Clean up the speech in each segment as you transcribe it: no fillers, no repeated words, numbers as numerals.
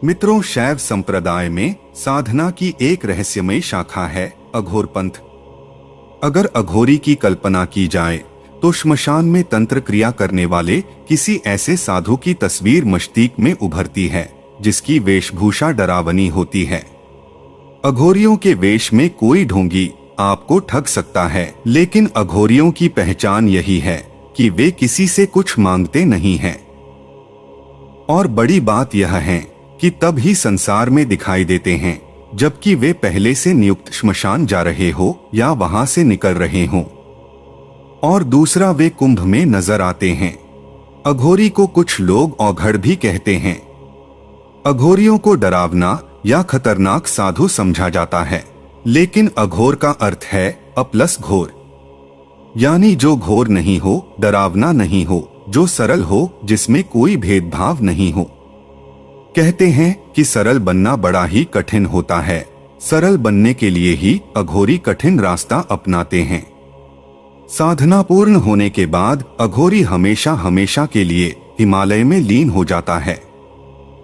मित्रों, शैव संप्रदाय में साधना की एक रहस्यमयी शाखा है अघोर पंथ। अगर अघोरी की कल्पना की जाए तो श्मशान में तंत्र क्रिया करने वाले किसी ऐसे साधु की तस्वीर मस्तिष्क में उभरती है जिसकी वेशभूषा डरावनी होती है। अघोरियों के वेश में कोई ढोंगी आपको ठग सकता है, लेकिन अघोरियों की पहचान यही है कि वे किसी से कुछ मांगते नहीं हैं। और बड़ी बात यह है कि तब ही संसार में दिखाई देते हैं जबकि वे पहले से नियुक्त श्मशान जा रहे हो या वहां से निकल रहे हों। और दूसरा, वे कुंभ में नजर आते हैं। अघोरी को कुछ लोग औघड़ भी कहते हैं। अघोरियों को डरावना या खतरनाक साधु समझा जाता है, लेकिन अघोर का अर्थ है अप्लस घोर, यानी जो घोर नहीं हो, डरावना नहीं हो, जो सरल हो, जिसमें कोई भेदभाव नहीं हो। कहते हैं कि सरल बनना बड़ा ही कठिन होता है। सरल बनने के लिए ही अघोरी कठिन रास्ता अपनाते हैं। साधना पूर्ण होने के बाद अघोरी हमेशा हमेशा के लिए हिमालय में लीन हो जाता है।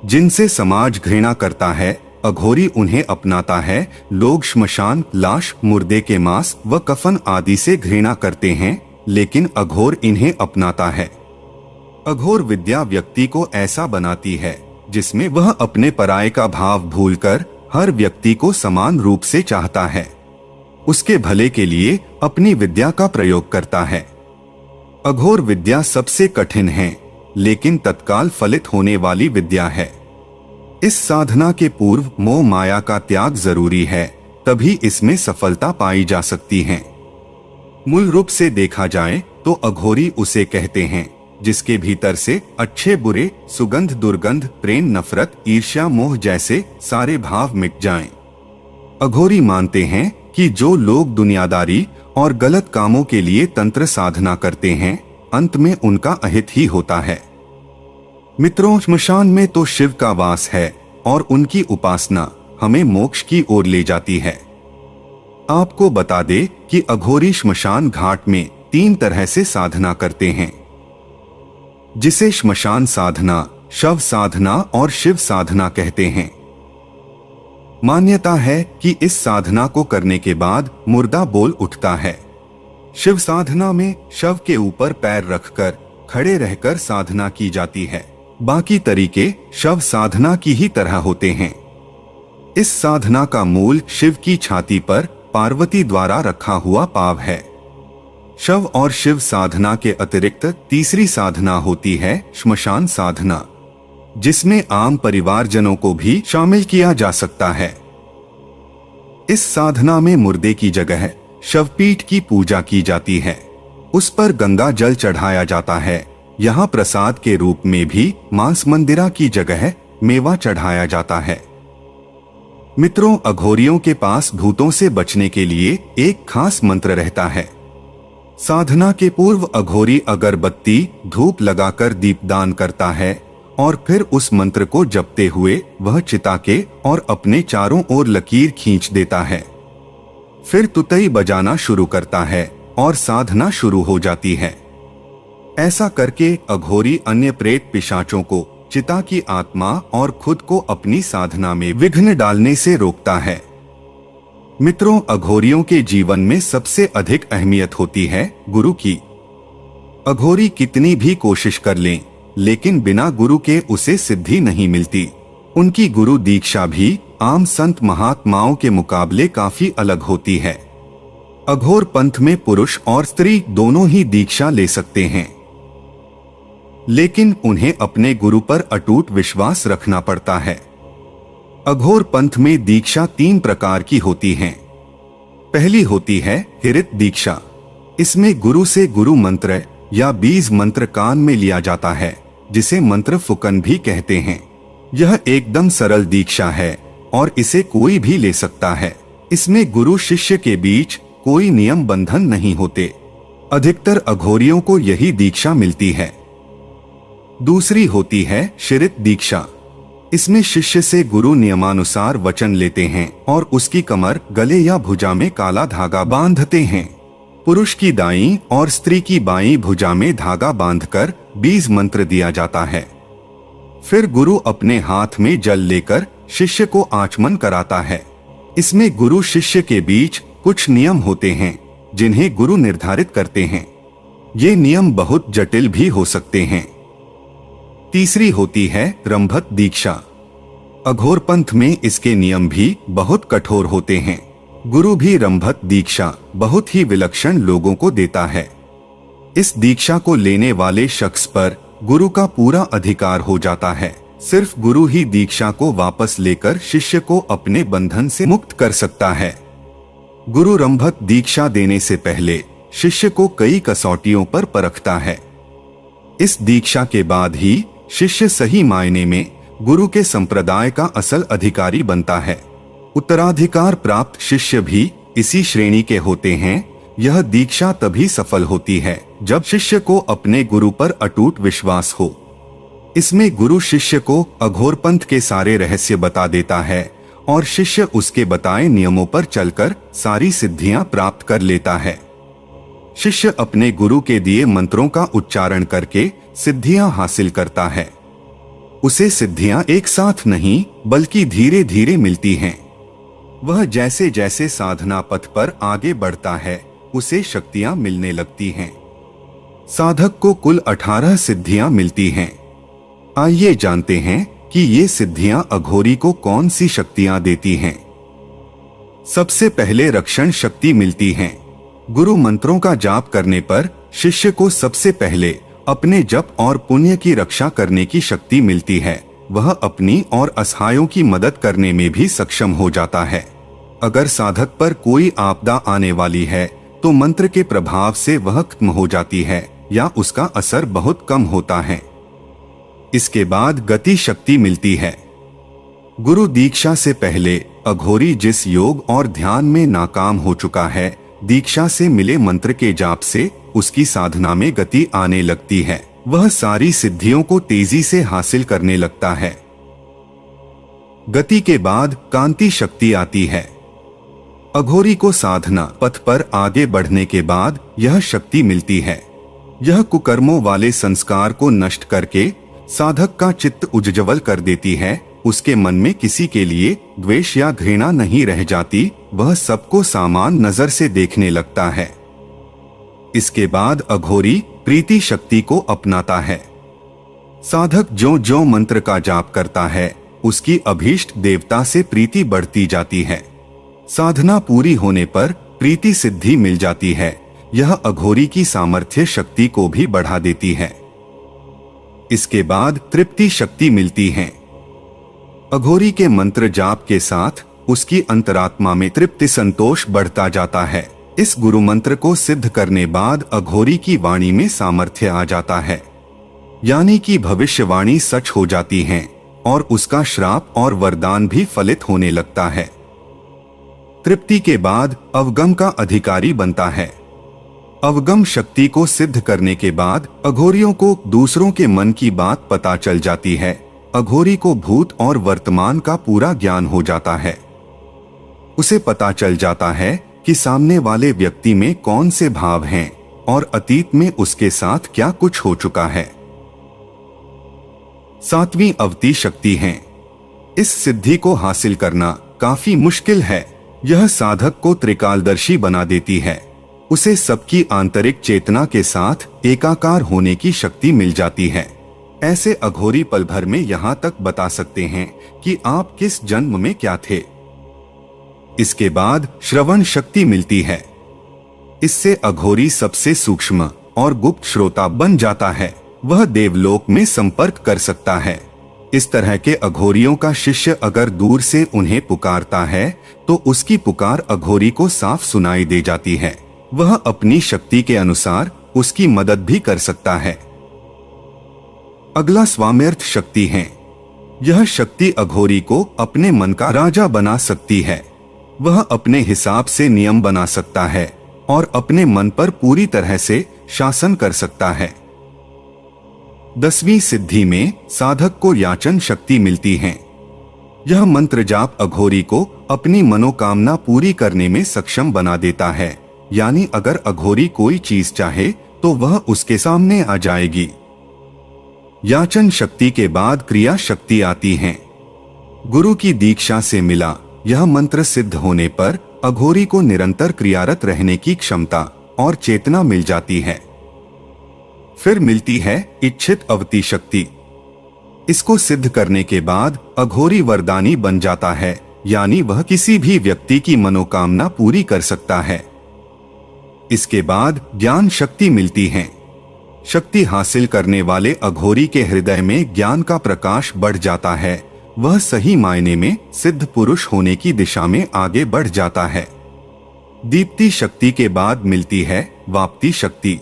जिनसे समाज घृणा करता है, अघोरी उन्हें अपनाता है। लोग श्मशान, लाश, मुर्दे के मांस व कफन आदि से घृणा करते हैं, लेकिन अघोर इन्हें अपनाता है। अघोर विद्या व्यक्ति को ऐसा बनाती है जिसमें वह अपने पराये का भाव भूलकर हर व्यक्ति को समान रूप से चाहता है, उसके भले के लिए अपनी विद्या का प्रयोग करता है। अघोर विद्या सबसे कठिन है, लेकिन तत्काल फलित होने वाली विद्या है। इस साधना के पूर्व मोह माया का त्याग जरूरी है, तभी इसमें सफलता पाई जा सकती है। मूल रूप से देखा जाए तो अघोरी उसे कहते हैं जिसके भीतर से अच्छे बुरे, सुगंध दुर्गंध, प्रेम नफरत, ईर्ष्या मोह जैसे सारे भाव मिट जाएं। अघोरी मानते हैं कि जो लोग दुनियादारी और गलत कामों के लिए तंत्र साधना करते हैं, अंत में उनका अहित ही होता है। मित्रों, श्मशान में तो शिव का वास है और उनकी उपासना हमें मोक्ष की ओर ले जाती है। आपको बता दे कि अघोरी श्मशान घाट में 3 तरह से साधना करते हैं, जिसे श्मशान साधना, शव साधना और शिव साधना कहते हैं। मान्यता है कि इस साधना को करने के बाद मुर्दा बोल उठता है। शिव साधना में शव के ऊपर पैर रखकर खड़े रहकर साधना की जाती है। बाकी तरीके शव साधना की ही तरह होते हैं। इस साधना का मूल शिव की छाती पर पार्वती द्वारा रखा हुआ पाव है। शव और शिव साधना के अतिरिक्त तीसरी साधना होती है श्मशान साधना, जिसमें आम परिवारजनों को भी शामिल किया जा सकता है। इस साधना में मुर्दे की जगह शवपीठ की पूजा की जाती है। उस पर गंगा जल चढ़ाया जाता है। यहाँ प्रसाद के रूप में भी मांस मंदिरा की जगह मेवा चढ़ाया जाता है। मित्रों, अघोरियों के पास भूतों से बचने के लिए एक खास मंत्र रहता है। साधना के पूर्व अघोरी अगरबत्ती, धूप लगाकर दीपदान करता है और फिर उस मंत्र को जपते हुए वह चिता के और अपने चारों ओर लकीर खींच देता है। फिर तुतई बजाना शुरू करता है और साधना शुरू हो जाती है। ऐसा करके अघोरी अन्य प्रेत पिशाचों को, चिता की आत्मा और खुद को अपनी साधना में विघ्न डालने से रोकता है। मित्रों, अघोरियों के जीवन में सबसे अधिक अहमियत होती है गुरु की। अघोरी कितनी भी कोशिश कर लें, लेकिन बिना गुरु के उसे सिद्धि नहीं मिलती। उनकी गुरु दीक्षा भी आम संत महात्माओं के मुकाबले काफी अलग होती है। अघोर पंथ में पुरुष और स्त्री दोनों ही दीक्षा ले सकते हैं, लेकिन उन्हें अपने गुरु पर अटूट विश्वास रखना पड़ता है। अघोर पंथ में दीक्षा 3 प्रकार की होती हैं। पहली होती है हिरित दीक्षा। इसमें गुरु से गुरु मंत्र या बीज मंत्र कान में लिया जाता है, जिसे मंत्र फुकन भी कहते हैं। यह एकदम सरल दीक्षा है और इसे कोई भी ले सकता है। इसमें गुरु शिष्य के बीच कोई नियम बंधन नहीं होते। अधिकतर अघोरियों को यही दीक्षा मिलती है। दूसरी होती है शिरित दीक्षा। इसमें शिष्य से गुरु नियमानुसार वचन लेते हैं और उसकी कमर, गले या भुजा में काला धागा बांधते हैं। पुरुष की दाईं और स्त्री की बाईं भुजा में धागा बांधकर बीज मंत्र दिया जाता है। फिर गुरु अपने हाथ में जल लेकर शिष्य को आचमन कराता है। इसमें गुरु शिष्य के बीच कुछ नियम होते हैं जिन्हें गुरु निर्धारित करते हैं। ये नियम बहुत जटिल भी हो सकते हैं। तीसरी होती है रंभत दीक्षा। अघोर पंथ में इसके नियम भी बहुत कठोर होते हैं। गुरु भी रंभत दीक्षा बहुत ही विलक्षण लोगों को देता है। इस दीक्षा को लेने वाले शख्स पर गुरु का पूरा अधिकार हो जाता है। सिर्फ गुरु ही दीक्षा को वापस लेकर शिष्य को अपने बंधन से मुक्त कर सकता है। गुरु रंभत दीक्षा देने से पहले शिष्य को कई कसौटियों पर परखता है। इस दीक्षा के बाद ही शिष्य सही मायने में गुरु के संप्रदाय का असल अधिकारी बनता है। उत्तराधिकार प्राप्त शिष्य भी इसी श्रेणी के होते हैं। यह दीक्षा तभी सफल होती है जब शिष्य को अपने गुरु पर अटूट विश्वास हो। इसमें गुरु शिष्य को अघोर पंथ के सारे रहस्य बता देता है और शिष्य उसके बताए नियमों पर चलकर सारी सिद्धियां प्राप्त कर लेता है। शिष्य अपने गुरु के दिए मंत्रों का उच्चारण करके सिद्धियां हासिल करता है। उसे सिद्धियां एक साथ नहीं बल्कि धीरे धीरे मिलती हैं। वह जैसे जैसे साधना पथ पर आगे बढ़ता है उसे शक्तियां मिलने लगती हैं। साधक को कुल 18 सिद्धियां मिलती हैं। आइए जानते हैं कि ये सिद्धियां अघोरी को कौन सी शक्तियां देती हैं। सबसे पहले रक्षण शक्ति मिलती है। गुरु मंत्रों का जाप करने पर शिष्य को सबसे पहले अपने जप और पुण्य की रक्षा करने की शक्ति मिलती है। वह अपनी और असहायों की मदद करने में भी सक्षम हो जाता है। अगर साधक पर कोई आपदा आने वाली है तो मंत्र के प्रभाव से वह खत्म हो जाती है या उसका असर बहुत कम होता है। इसके बाद गति शक्ति मिलती है। गुरु दीक्षा से पहले अघोरी जिस योग और ध्यान में नाकाम हो चुका है, दीक्षा से मिले मंत्र के जाप से उसकी साधना में गति आने लगती है। वह सारी सिद्धियों को तेजी से हासिल करने लगता है। गति के बाद कांति शक्ति आती है। अघोरी को साधना पथ पर आगे बढ़ने के बाद यह शक्ति मिलती है। यह कुकर्मों वाले संस्कार को नष्ट करके साधक का चित्त उज्ज्वल कर देती है। उसके मन में किसी के लिए द्वेष या घृणा नहीं रह जाती। वह सबको समान नजर से देखने लगता है। इसके बाद अघोरी प्रीति शक्ति को अपनाता है। साधक जो जो मंत्र का जाप करता है उसकी अभीष्ट देवता से प्रीति बढ़ती जाती है। साधना पूरी होने पर प्रीति सिद्धि मिल जाती है। यह अघोरी की सामर्थ्य शक्ति को भी बढ़ा देती है। इसके बाद तृप्ति शक्ति मिलती है। अघोरी के मंत्र जाप के साथ उसकी अंतरात्मा में तृप्ति संतोष बढ़ता जाता है। इस गुरु मंत्र को सिद्ध करने बाद अघोरी की वाणी में सामर्थ्य आ जाता है, यानी कि भविष्यवाणी सच हो जाती है और उसका श्राप और वरदान भी फलित होने लगता है। तृप्ति के बाद अवगम का अधिकारी बनता है। अवगम शक्ति को सिद्ध करने के बाद अघोरियों को दूसरों के मन की बात पता चल जाती है। अघोरी को भूत और वर्तमान का पूरा ज्ञान हो जाता है। उसे पता चल जाता है कि सामने वाले व्यक्ति में कौन से भाव हैं और अतीत में उसके साथ क्या कुछ हो चुका है। सातवीं अवती शक्ति है। इस सिद्धि को हासिल करना काफी मुश्किल है। यह साधक को त्रिकालदर्शी बना देती है। उसे सबकी आंतरिक चेतना के साथ एकाकार होने की शक्ति मिल जाती है। ऐसे अघोरी पल भर में यहाँ तक बता सकते हैं कि आप किस जन्म में क्या थे। इसके बाद श्रवण शक्ति मिलती है। इससे अघोरी सबसे सूक्ष्म और गुप्त श्रोता बन जाता है। वह देवलोक में संपर्क कर सकता है। इस तरह के अघोरियों का शिष्य अगर दूर से उन्हें पुकारता है तो उसकी पुकार अघोरी को साफ सुनाई दे जाती है। वह अपनी शक्ति के अनुसार उसकी मदद भी कर सकता है। अगला स्वाम्यर्थ शक्ति है। यह शक्ति अघोरी को अपने मन का राजा बना सकती है। वह अपने हिसाब से नियम बना सकता है और अपने मन पर पूरी तरह से शासन कर सकता है। 10वीं सिद्धि में साधक को याचन शक्ति मिलती है। यह मंत्र जाप अघोरी को अपनी मनोकामना पूरी करने में सक्षम बना देता है, यानी अगर अघोरी कोई चीज चाहे तो वह उसके सामने आ जाएगी। याचन शक्ति के बाद क्रिया शक्ति आती है। गुरु की दीक्षा से मिला यह मंत्र सिद्ध होने पर अघोरी को निरंतर क्रियारत रहने की क्षमता और चेतना मिल जाती है। फिर मिलती है इच्छित अवति शक्ति। इसको सिद्ध करने के बाद अघोरी वरदानी बन जाता है, यानी वह किसी भी व्यक्ति की मनोकामना पूरी कर सकता है। इसके बाद ज्ञान शक्ति मिलती है। शक्ति हासिल करने वाले अघोरी के हृदय में ज्ञान का प्रकाश बढ़ जाता है। वह सही मायने में सिद्ध पुरुष होने की दिशा में आगे बढ़ जाता है। दीप्ति शक्ति के बाद मिलती है वाप्ति शक्ति।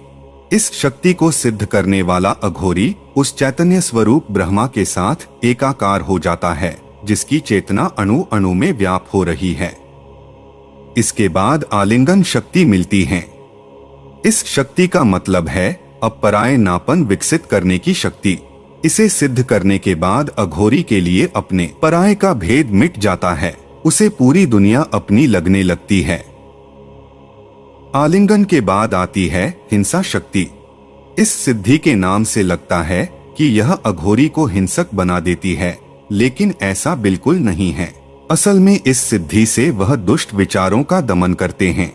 इस शक्ति को सिद्ध करने वाला अघोरी उस चैतन्य स्वरूप ब्रह्मा के साथ एकाकार हो जाता है, जिसकी चेतना अणु अणु में व्याप्त हो रही है। इसके बाद आलिंगन शक्ति मिलती है। इस शक्ति का मतलब है अपराय नापन विकसित करने की शक्ति। इसे सिद्ध करने के बाद अघोरी के लिए अपने पराये का भेद मिट जाता है। उसे पूरी दुनिया अपनी लगने लगती है। आलिंगन के बाद आती है हिंसा शक्ति। इस सिद्धि के नाम से लगता है कि यह अघोरी को हिंसक बना देती है, लेकिन ऐसा बिल्कुल नहीं है। असल में इस सिद्धि से वह दुष्ट विचारों का दमन करते हैं।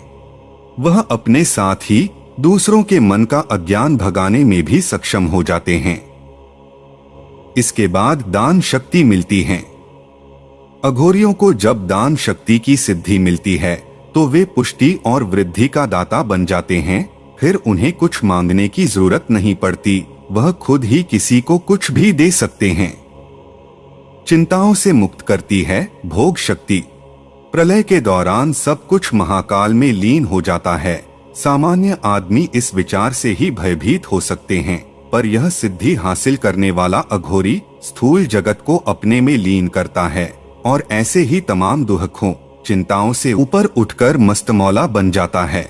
वह अपने साथ ही दूसरों के मन का अज्ञान भगाने में भी सक्षम हो जाते हैं। इसके बाद दान शक्ति मिलती है। अघोरियों को जब दान शक्ति की सिद्धि मिलती है तो वे पुष्टि और वृद्धि का दाता बन जाते हैं। फिर उन्हें कुछ मांगने की जरूरत नहीं पड़ती, वह खुद ही किसी को कुछ भी दे सकते हैं। चिंताओं से मुक्त करती है भोग शक्ति। प्रलय के दौरान सब कुछ महाकाल में लीन हो जाता है। सामान्य आदमी इस विचार से ही भयभीत हो सकते हैं, पर यह सिद्धि हासिल करने वाला अघोरी स्थूल जगत को अपने में लीन करता है और ऐसे ही तमाम दुखों चिंताओं से ऊपर उठकर मस्तमौला बन जाता है।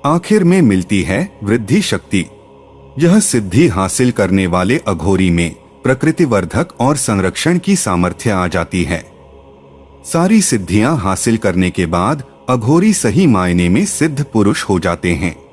आखिर में मिलती है वृद्धि शक्ति। यह सिद्धि हासिल करने वाले अघोरी में प्रकृतिवर्धक और संरक्षण की सामर्थ्य आ जाती है। सारी सिद्धियां हासिल करने के बाद अघोरी सही मायने में सिद्ध पुरुष हो जाते हैं।